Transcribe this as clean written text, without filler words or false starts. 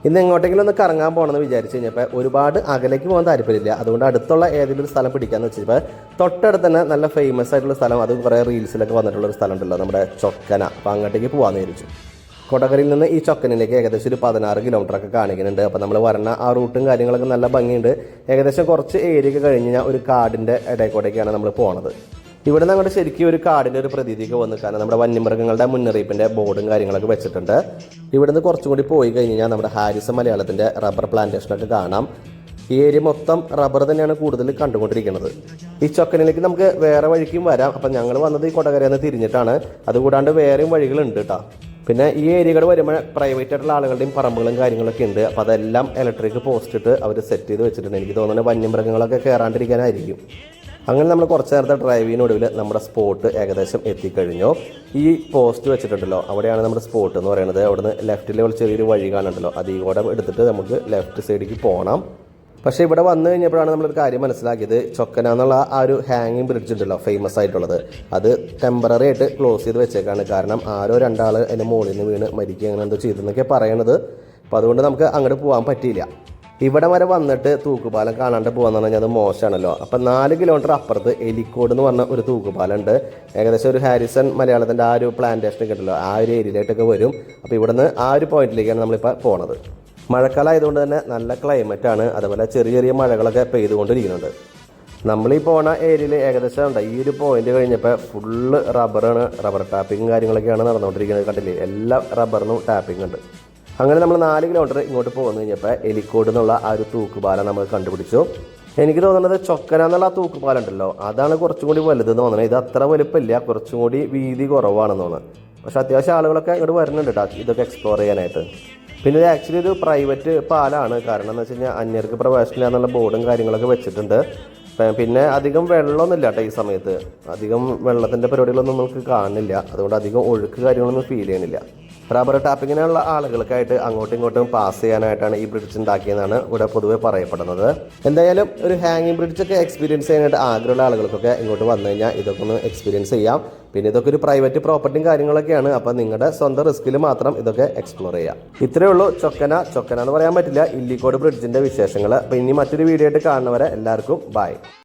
ഇന്ന് എങ്ങോട്ടെങ്കിലും ഒന്ന് കറങ്ങാൻ പോകണമെന്ന് വിചാരിച്ച് കഴിഞ്ഞപ്പോൾ ഒരുപാട് അകലേക്ക് പോകാൻ താല്പര്യമില്ല. അതുകൊണ്ട് അടുത്തുള്ള ഏതെങ്കിലും ഒരു സ്ഥലം പിടിക്കാമെന്ന് വെച്ചപ്പോൾ തൊട്ടടുത്ത് തന്നെ നല്ല ഫേമസ് ആയിട്ടുള്ള സ്ഥലം, അത് കുറേ റീൽസിലൊക്കെ വന്നിട്ടുള്ള ഒരു സ്ഥലം ഉണ്ടല്ലോ, നമ്മുടെ ചൊക്കന. അപ്പോൾ അങ്ങോട്ടേക്ക് പോകാമെന്ന് വിചാരിച്ചു. കൊടകരയിൽ നിന്ന് ഈ ചൊക്കനിലേക്ക് ഏകദേശം ഒരു 16 കിലോമീറ്ററൊക്കെ കാണിക്കുന്നുണ്ട്. അപ്പോൾ നമ്മൾ വരണ ആ റൂട്ടും കാര്യങ്ങളൊക്കെ നല്ല ഭംഗിയുണ്ട്. ഏകദേശം കുറച്ച് ഏരിയ കഴിഞ്ഞ് കഴിഞ്ഞാൽ ഒരു കാടിൻ്റെ ഇടയിൽക്കൂടെയൊക്കെയാണ് നമ്മൾ പോണത്. ഇവിടെ നിന്ന് അങ്ങോട്ട് ശരിക്കും ഒരു കാടിൻ്റെ ഒരു പ്രതീതിയൊക്കെ വന്നു. കാരണം നമ്മുടെ വന്യമൃഗങ്ങളുടെ മുന്നറിയിപ്പിൻ്റെ ബോർഡും കാര്യങ്ങളൊക്കെ വെച്ചിട്ടുണ്ട്. ഇവിടുന്ന് കുറച്ചും കൂടി പോയി കഴിഞ്ഞ് കഴിഞ്ഞാൽ നമ്മുടെ ഹാരിസൺ മലയാളത്തിൻ്റെ റബ്ബർ പ്ലാന്റേഷനൊക്കെ കാണാം. ഈ ഏരിയ മൊത്തം റബ്ബർ തന്നെയാണ് കൂടുതൽ കണ്ടുകൊണ്ടിരിക്കുന്നത്. ഈ ചൊക്കനിലേക്ക് നമുക്ക് വേറെ വഴിക്കും വരാം. അപ്പം ഞങ്ങൾ വന്നത് ഈ കൊടകരയിൽ നിന്ന് തിരിഞ്ഞിട്ടാണ്. അതുകൂടാണ്ട് വേറെയും വഴികളുണ്ട് കേട്ടോ. പിന്നെ ഈ ഏരിയകൾ വരുമ്പോൾ പ്രൈവറ്റ് ആയിട്ടുള്ള ആളുകളുടെയും പറമ്പുകളും കാര്യങ്ങളൊക്കെ ഉണ്ട്. അപ്പോൾ അതെല്ലാം ഇലക്ട്രിക് പോസ്റ്റ് ഇട്ട് അവർ സെറ്റ് ചെയ്ത് വെച്ചിട്ടുണ്ട്. എനിക്ക് തോന്നുന്നത് വന്യമൃഗങ്ങളൊക്കെ കയറാണ്ടിരിക്കാനായിരിക്കും. അങ്ങനെ നമ്മൾ കുറച്ച് നേരത്തെ ഡ്രൈവിനൊടുവിൽ നമ്മുടെ സ്പോട്ട് ഏകദേശം എത്തിക്കഴിഞ്ഞു. ഈ പോസ്റ്റ് വെച്ചിട്ടുണ്ടല്ലോ, അവിടെയാണ് നമ്മുടെ സ്പോട്ട് എന്ന് പറയുന്നത്. അവിടുന്ന് ലെഫ്റ്റിലെ ചെറിയൊരു വഴി കാണുന്നുണ്ടല്ലോ, അതിൽ കൂടെ എടുത്തിട്ട് നമുക്ക് ലെഫ്റ്റ് സൈഡിലേക്ക് പോകണം. പക്ഷേ ഇവിടെ വന്നു കഴിഞ്ഞപ്പോഴാണ് നമ്മളൊരു കാര്യം മനസ്സിലാക്കിയത്. ചൊക്കന എന്നുള്ള ആ ഒരു ഹാങ്ങിങ് ബ്രിഡ്ജ് ഉണ്ടല്ലോ, ഫേമസ് ആയിട്ടുള്ളത്, അത് ടെമ്പററി ആയിട്ട് ക്ലോസ് ചെയ്ത് വെച്ചേക്കാണ്. കാരണം ആരോ രണ്ടാൾ അതിൻ്റെ മുകളിൽ നിന്ന് വീണ് മരിക്കുക അങ്ങനെ എന്തോ ചെയ്തെന്നൊക്കെ പറയണത്. അപ്പോൾ അതുകൊണ്ട് നമുക്ക് അങ്ങോട്ട് പോകാൻ പറ്റിയില്ല. ഇവിടെ വരെ വന്നിട്ട് തൂക്കുപാലം കാണാണ്ട് പോകാന്ന് പറഞ്ഞാൽ അത് മോശമാണല്ലോ. അപ്പം 4 കിലോമീറ്റർ അപ്പുറത്ത് എലിക്കോട് എന്ന് പറഞ്ഞ ഒരു തൂക്കുപാലം ഉണ്ട്. ഏകദേശം ഒരു ഹാരിസൺ മലയാളത്തിൻ്റെ ആ ഒരു പ്ലാന്റേഷനൊക്കെ ഉണ്ടല്ലോ, ആ ഒരു ഏരിയയിലായിട്ടൊക്കെ വരും. അപ്പോൾ ഇവിടുന്ന് ആ ഒരു പോയിന്റിലേക്കാണ് നമ്മളിപ്പോൾ പോണത്. മഴക്കാലം ആയതുകൊണ്ട് തന്നെ നല്ല ക്ലൈമറ്റാണ്. അതുപോലെ ചെറിയ ചെറിയ മഴകളൊക്കെ പെയ്തുകൊണ്ടിരിക്കുന്നുണ്ട്. നമ്മളീ പോണ ഏരിയയിൽ ഏകദേശം ഉണ്ട് ഈ ഒരു പോയിന്റ് കഴിഞ്ഞപ്പോൾ ഫുള്ള് റബ്ബറാണ്. റബ്ബർ ടാപ്പിങ്ങും കാര്യങ്ങളൊക്കെയാണ് നടന്നുകൊണ്ടിരിക്കുന്നത്. കണ്ടില്ലേ, എല്ലാ റബ്ബറിനും ടാപ്പിംഗ് ഉണ്ട്. അങ്ങനെ നമ്മൾ 4 കിലോമീറ്റർ ഇങ്ങോട്ട് പോകുന്നു കഴിഞ്ഞപ്പോൾ എലിക്കോട് എന്നുള്ള ആ ഒരു തൂക്കുപാലം നമ്മൾ കണ്ടുപിടിച്ചു. എനിക്ക് തോന്നുന്നത് ചൊക്കന എന്നുള്ള ആ തൂക്കുപാലം ഉണ്ടല്ലോ, അതാണ് കുറച്ചും കൂടി വലുതെന്ന് തോന്നുന്നത്. ഇത് അത്ര വലുപ്പമില്ല, കുറച്ചും കൂടി വീതി കുറവാണെന്ന് തോന്നുന്നത്. പക്ഷെ അത്യാവശ്യം ആളുകളൊക്കെ ഇങ്ങോട്ട് വരുന്നുണ്ട് കേട്ടോ ഇതൊക്കെ എക്സ്പ്ലോർ ചെയ്യാനായിട്ട്. പിന്നെ ഇത് ആക്ച്വലി ഒരു പ്രൈവറ്റ് പാലാണ്. കാരണം എന്ന് വെച്ച് കഴിഞ്ഞാൽ അന്യർക്ക് പ്രവേശനമില്ല എന്നുള്ള ബോർഡും കാര്യങ്ങളൊക്കെ വെച്ചിട്ടുണ്ട്. പിന്നെ അധികം വെള്ളമൊന്നുമില്ല കേട്ടോ ഈ സമയത്ത്. അധികം വെള്ളത്തിൻ്റെ പരിപാടികളൊന്നും നമുക്ക് കാണുന്നില്ല. അതുകൊണ്ട് അധികം ഒഴുക്ക് കാര്യങ്ങളൊന്നും ഫീൽ ചെയ്യണില്ല. റബ്ബർ ടാപ്പിങ്ങിനുള്ള ആളുകൾക്കായിട്ട് അങ്ങോട്ടും ഇങ്ങോട്ടും പാസ് ചെയ്യാനായിട്ടാണ് ഈ ബ്രിഡ്ജ് ഉണ്ടാക്കിയെന്നാണ് ഇവിടെ പൊതുവെ പറയപ്പെടുന്നത്. എന്തായാലും ഒരു ഹാങ്ങിങ് ബ്രിഡ്ജൊക്കെ എക്സ്പീരിയൻസ് ചെയ്യാനായിട്ട് ആഗ്രഹമുള്ള ആളുകൾക്കൊക്കെ ഇങ്ങോട്ട് വന്നു കഴിഞ്ഞാൽ ഇതൊക്കെ ഒന്ന് എക്സ്പീരിയൻസ് ചെയ്യാം. പിന്നെ ഇതൊക്കെ ഒരു പ്രൈവറ്റ് പ്രോപ്പർട്ടിയും കാര്യങ്ങളൊക്കെയാണ്. അപ്പം നിങ്ങളുടെ സ്വന്തം റിസ്കിൽ മാത്രം ഇതൊക്കെ എക്സ്പ്ലോർ ചെയ്യാം. ഇത്രയേ ഉള്ളൂ ചൊക്കന എന്ന് പറയാൻ പറ്റില്ല, ഇല്ലിക്കോട് ബ്രിഡ്ജിൻ്റെ വിശേഷങ്ങൾ. അപ്പോൾ ഇനി മറ്റൊരു വീഡിയോ ആയിട്ട് കാണുന്നവരെ എല്ലാവർക്കും ബൈ.